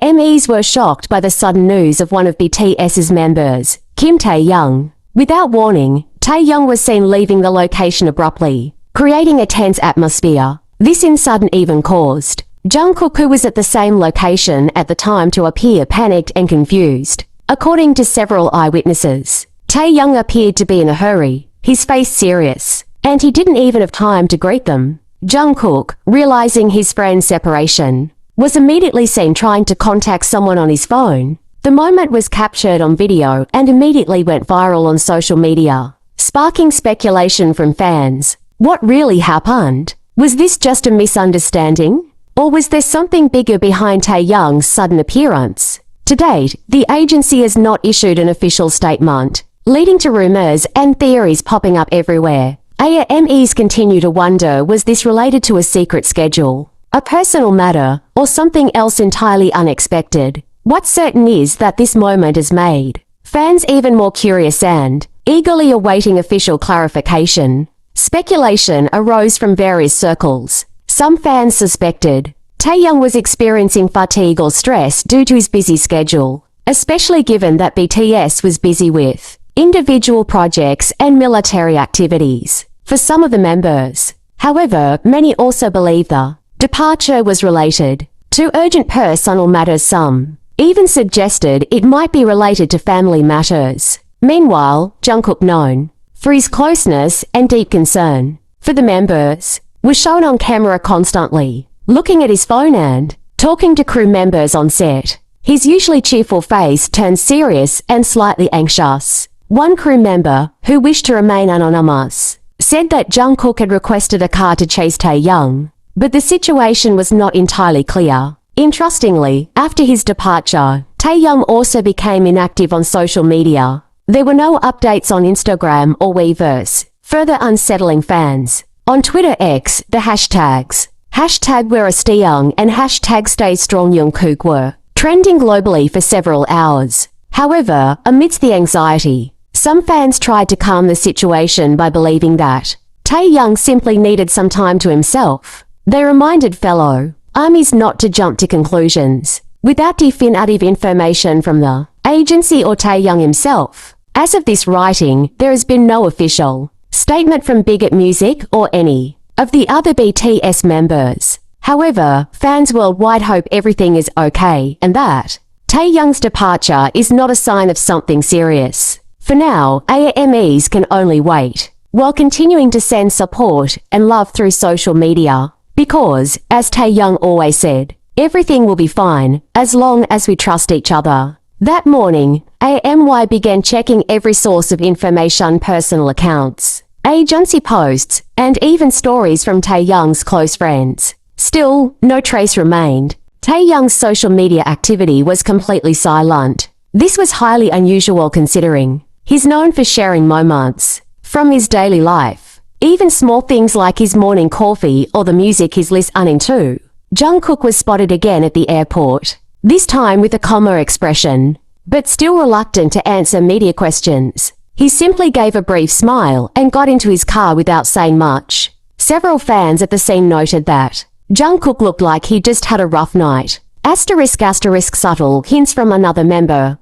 AMEs were shocked by the sudden news of one of BTS's members, Kim Taehyung. Without warning, Taehyung was seen leaving the location abruptly, creating a tense atmosphere. This sudden even caused Jungkook, who was at the same location at the time, to appear panicked and confused. According to several eyewitnesses, Taehyung appeared to be in a hurry, his face serious, and he didn't even have time to greet them. Jungkook, realizing his friend's separation, was immediately seen trying to contact someone on his phone. The moment was captured on video and immediately went viral on social media, sparking speculation from fans. What really happened? Was this just a misunderstanding? Or was there something bigger behind Taehyung's sudden appearance? To date, the agency has not issued an official statement, leading to rumors and theories popping up everywhere. AMEs continue to wonder, was this related to a secret schedule, a personal matter, or something else entirely unexpected? What's certain is that this moment has made fans even more curious and eagerly awaiting official clarification. Speculation arose from various circles. Some fans suspected Taehyung was experiencing fatigue or stress due to his busy schedule, especially given that BTS was busy with individual projects and military activities for some of the members. However, many also believe the departure was related to urgent personal matters. Some even suggested it might be related to family matters. Meanwhile, Jungkook, known for his closeness and deep concern for the members, was shown on camera constantly looking at his phone and talking to crew members on set. His usually cheerful face turned serious and slightly anxious. One crew member, who wished to remain anonymous, said that Jungkook had requested a car to chase Taehyung, but the situation was not entirely clear. Interestingly, after his departure, Taehyung also became inactive on social media. There were no updates on Instagram or Weverse, further unsettling fans. On Twitter X, the hashtags #WhereIsTaehyung and #StayStrongJungkook were trending globally for several hours. However, amidst the anxiety, some fans tried to calm the situation by believing that Taehyung simply needed some time to himself. They reminded fellow ARMYs not to jump to conclusions without definitive information from the agency or Taehyung himself. As of this writing, there has been no official statement from Big Hit Music or any of the other BTS members. However, fans worldwide hope everything is okay and that Taehyung's departure is not a sign of something serious. For now, AMEs can only wait, while continuing to send support and love through social media. Because, as Taehyung always said, everything will be fine, as long as we trust each other. That morning, AMY began checking every source of information, personal accounts, agency posts, and even stories from Taehyung's close friends. Still, no trace remained. Taehyung's social media activity was completely silent. This was highly unusual considering he's known for sharing moments from his daily life, even small things like his morning coffee or the music he's listening to. Jungkook was spotted again at the airport, this time with a calmer expression, but still reluctant to answer media questions. He simply gave a brief smile and got into his car without saying much. Several fans at the scene noted that Jungkook looked like he just had a rough night. Subtle hints from another member.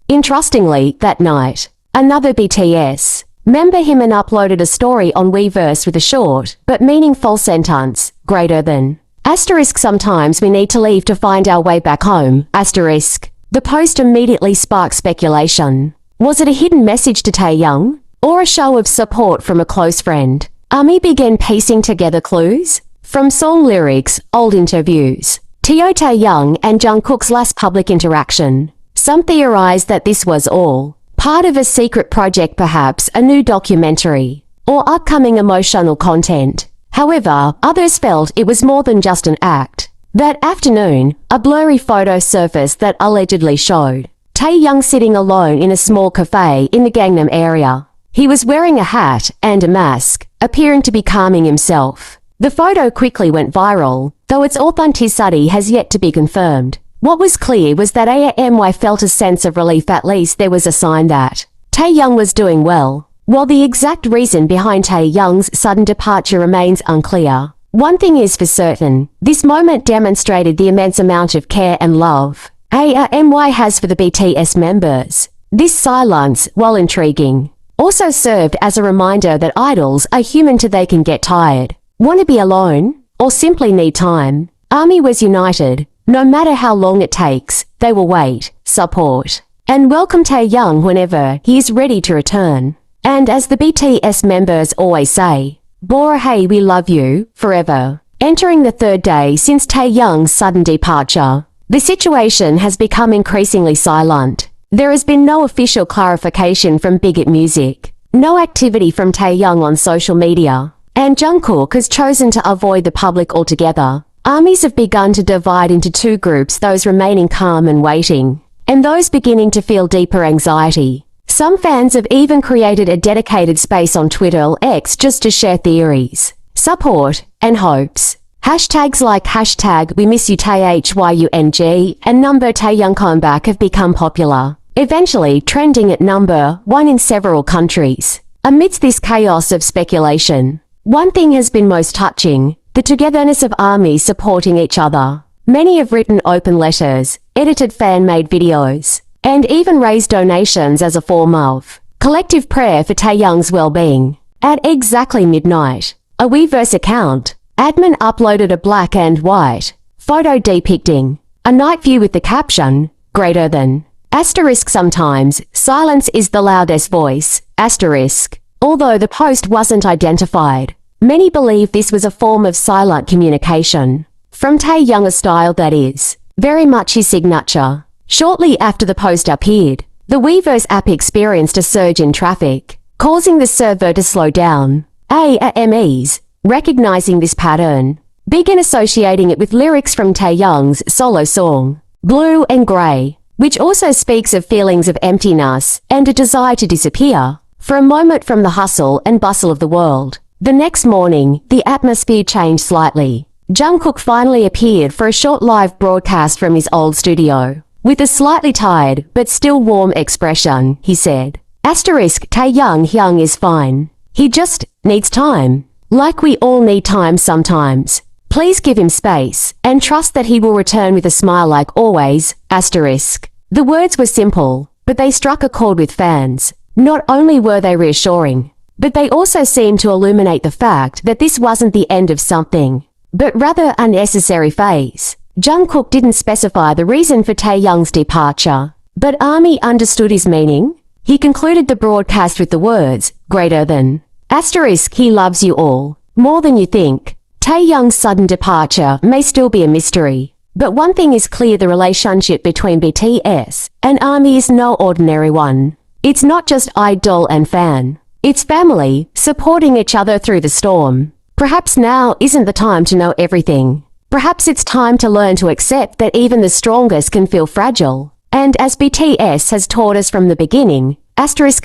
Interestingly, that night, another BTS member him and uploaded a story on Weverse with a short but meaningful sentence, greater than. Sometimes we need to leave to find our way back home. The post immediately sparked speculation. Was it a hidden message to Taehyung? Or a show of support from a close friend? ARMY began piecing together clues from song lyrics, old interviews, Taehyung and Jungkook's last public interaction. Some theorized that this was all part of a secret project, perhaps a new documentary, or upcoming emotional content. However, others felt it was more than just an act. That afternoon, a blurry photo surfaced that allegedly showed Taehyung sitting alone in a small cafe in the Gangnam area. He was wearing a hat and a mask, appearing to be calming himself. The photo quickly went viral, though its authenticity has yet to be confirmed. What was clear was that AMY felt a sense of relief. At least there was a sign that Taehyung was doing well. While the exact reason behind Taehyung's sudden departure remains unclear, One thing is for certain, this moment demonstrated the immense amount of care and love ARMY has for the BTS members. This silence, while intriguing, also served as a reminder that idols are human till they can get tired, want to be alone, or simply need time. ARMY was united. No matter how long it takes, they will wait, support, and welcome Taehyung whenever he is ready to return. And as the BTS members always say, Bora hey, we love you, forever. Entering the third day since Taehyung's sudden departure, the situation has become increasingly silent. There has been no official clarification from Big Hit Music, no activity from Taehyung on social media, and Jungkook has chosen to avoid the public altogether. Armies have begun to divide into two groups, those remaining calm and waiting, and those beginning to feel deeper anxiety. Some fans have even created a dedicated space on Twitter or X just to share theories, support, and hopes. Hashtags like hashtag we miss you Taehyung and number Taehyung comeback have become popular, eventually trending at number 1 in several countries. Amidst this chaos of speculation, one thing has been most touching: the togetherness of armies supporting each other. Many have written open letters, edited fan-made videos, and even raised donations as a form of collective prayer for Taehyung's well-being. At exactly midnight, a Weverse account, admin uploaded a black and white photo depicting a night view with the caption, greater than, asterisk sometimes, silence is the loudest voice, asterisk. Although the post wasn't identified, many believe this was a form of silent communication from Taehyung, a style that is very much his signature. Shortly after the post appeared, the Weverse app experienced a surge in traffic, causing the server to slow down. ARMYs, recognizing this pattern, began associating it with lyrics from Taehyung's solo song, Blue and Grey, which also speaks of feelings of emptiness and a desire to disappear for a moment from the hustle and bustle of the world. The next morning, the atmosphere changed slightly. Jungkook finally appeared for a short live broadcast from his old studio. With a slightly tired, but still warm expression, he said, asterisk Taehyung is fine. He just needs time. Like we all need time sometimes. Please give him space, and trust that he will return with a smile like always, asterisk. The words were simple, but they struck a chord with fans. Not only were they reassuring, but they also seemed to illuminate the fact that this wasn't the end of something, but rather a necessary phase. Jungkook didn't specify the reason for Taehyung's departure, but ARMY understood his meaning. He concluded the broadcast with the words, greater than, asterisk he loves you all, more than you think. Taehyung's sudden departure may still be a mystery, but one thing is clear: the relationship between BTS and ARMY is no ordinary one. It's not just idol and fan. It's family, supporting each other through the storm. Perhaps now isn't the time to know everything. Perhaps it's time to learn to accept that even the strongest can feel fragile. And as BTS has taught us from the beginning, asterisk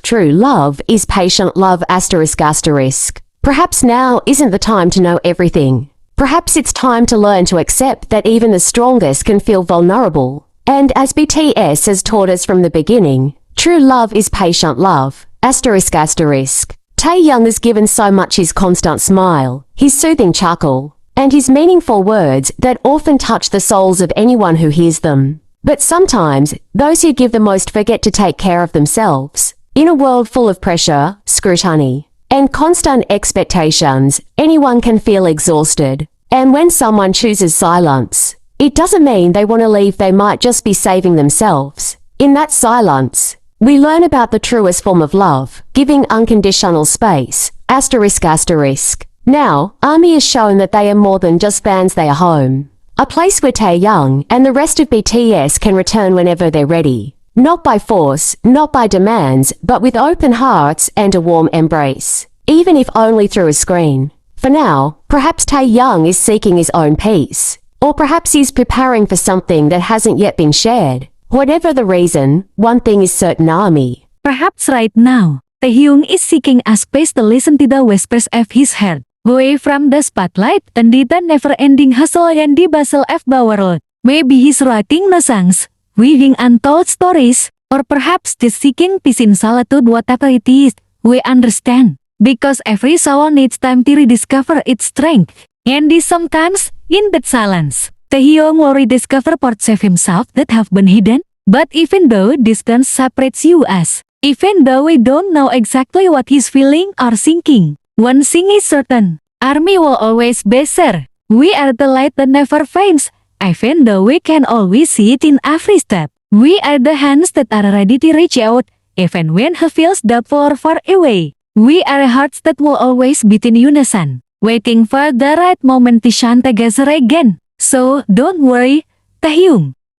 true love is patient love asterisk. Perhaps now isn't the time to know everything. Perhaps it's time to learn to accept that even the strongest can feel vulnerable. And as BTS has taught us from the beginning, true love is patient love asterisk. Taehyung has given so much: his constant smile, his soothing chuckle, and his meaningful words that often touch the souls of anyone who hears them. But sometimes, those who give the most forget to take care of themselves. In a world full of pressure, scrutiny, and constant expectations, anyone can feel exhausted. And when someone chooses silence, it doesn't mean they want to leave, they might just be saving themselves. In that silence, we learn about the truest form of love, giving unconditional space, asterisk. Now, ARMY has shown that they are more than just fans, they are home. A place where Taehyung and the rest of BTS can return whenever they're ready. Not by force, not by demands, but with open hearts and a warm embrace. Even if only through a screen. For now, perhaps Taehyung is seeking his own peace. Or perhaps he's preparing for something that hasn't yet been shared. Whatever the reason, one thing is certain, ARMY. Perhaps right now, Taehyung is seeking a space to listen to the whispers of his heart. Away from the spotlight and the never-ending hustle and the bustle of the world. Maybe he's writing the songs, weaving untold stories, or perhaps just seeking peace in solitude. Whatever it is, we understand. Because every soul needs time to rediscover its strength. And this sometimes, in that silence, Taehyung will rediscover parts of himself that have been hidden. But even though distance separates you as, even though we don't know exactly what he's feeling or thinking, one thing is certain, Army will always be there. We are the light that never fades, even though we can always see it in every step. We are the hands that are ready to reach out, even when he feels doubtful or far away. We are hearts that will always beat in unison, waiting for the right moment to shine together again. So, don't worry, Taehyung.